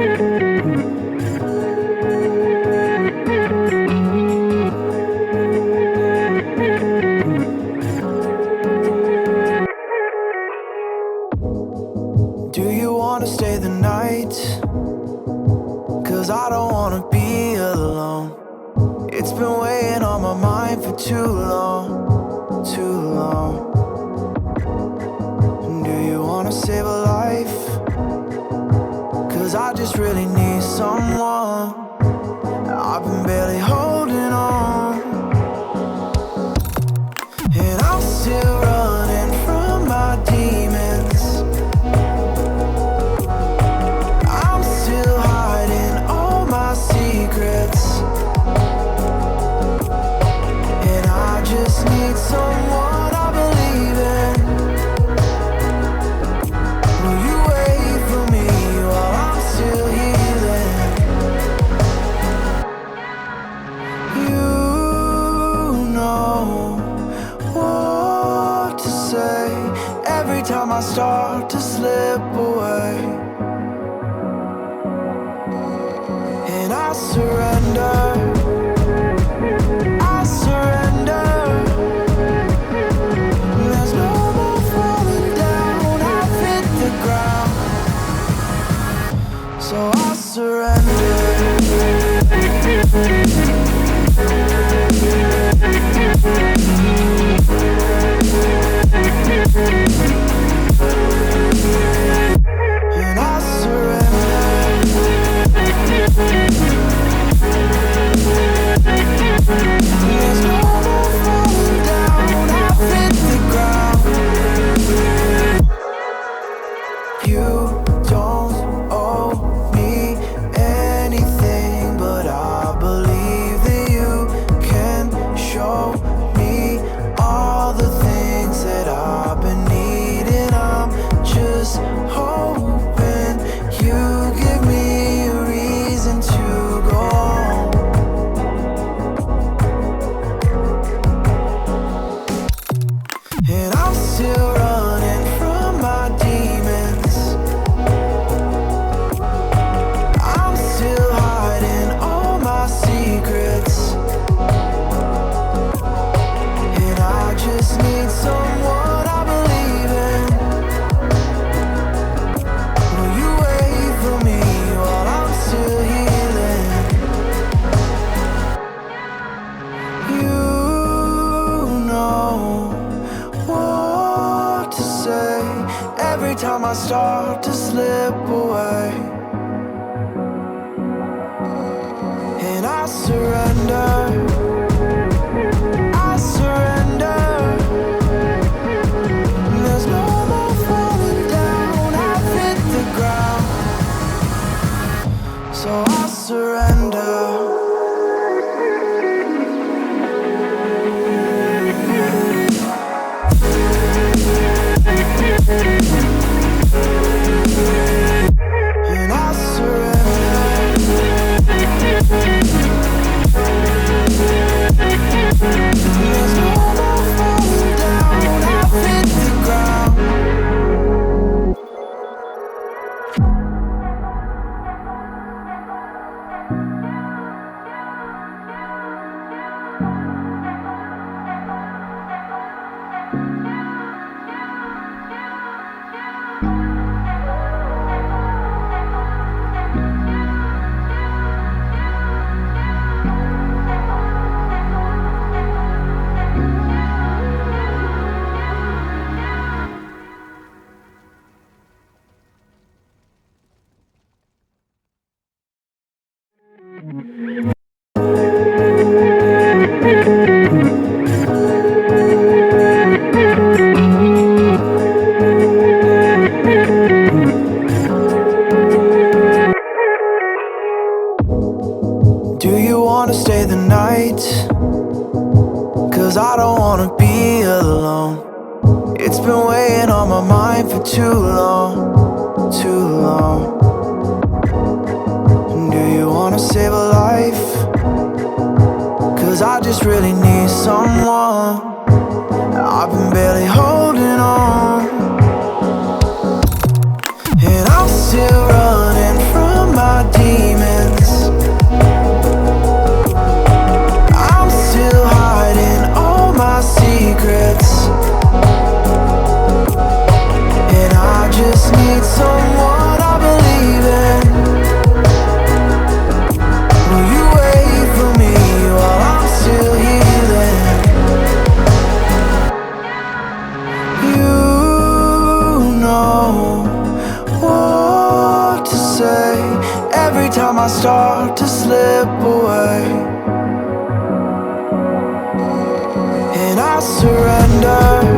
Do you wanna stay the night? 'Cause I don't wanna be alone. It's been weighing on my mind for too long, too long. Do you wanna save a life? 'Cause I just really need someone. I've been barely holding on, and I'm still running from my demons. I'm still hiding all my secrets, and I just need someone I believe in. Will you wait for me while I'm still healing? You know what to say every time I start to slip away, and I surrender. I surrender. There's no more falling down. I've hit the ground, so I surrender. And I surrender. There's no more falling down. I've hit the ground. You don't owe me anything, but I believe that you can show me all the things that I've been needing. I'm just hoping you give me a reason to go on. And I'm still running from my demons. I'm still hiding all my secrets, and I just need someone I believe in. Will you wait for me while I'm still healing? You know what to say every time I start to slip away, and I surrender. I surrender. There's no more falling down. I've hit the ground, so I surrender. And I surrender. There's no more falling down. I've hit the ground. Do you wanna stay the night? 'Cause I don't wanna be alone. It's been weighing on my mind for too long, too long. Do you wanna save a life? 'Cause I just really need someone. I've been barely holding on, and I'm still running from my every time I start to slip away. And I surrender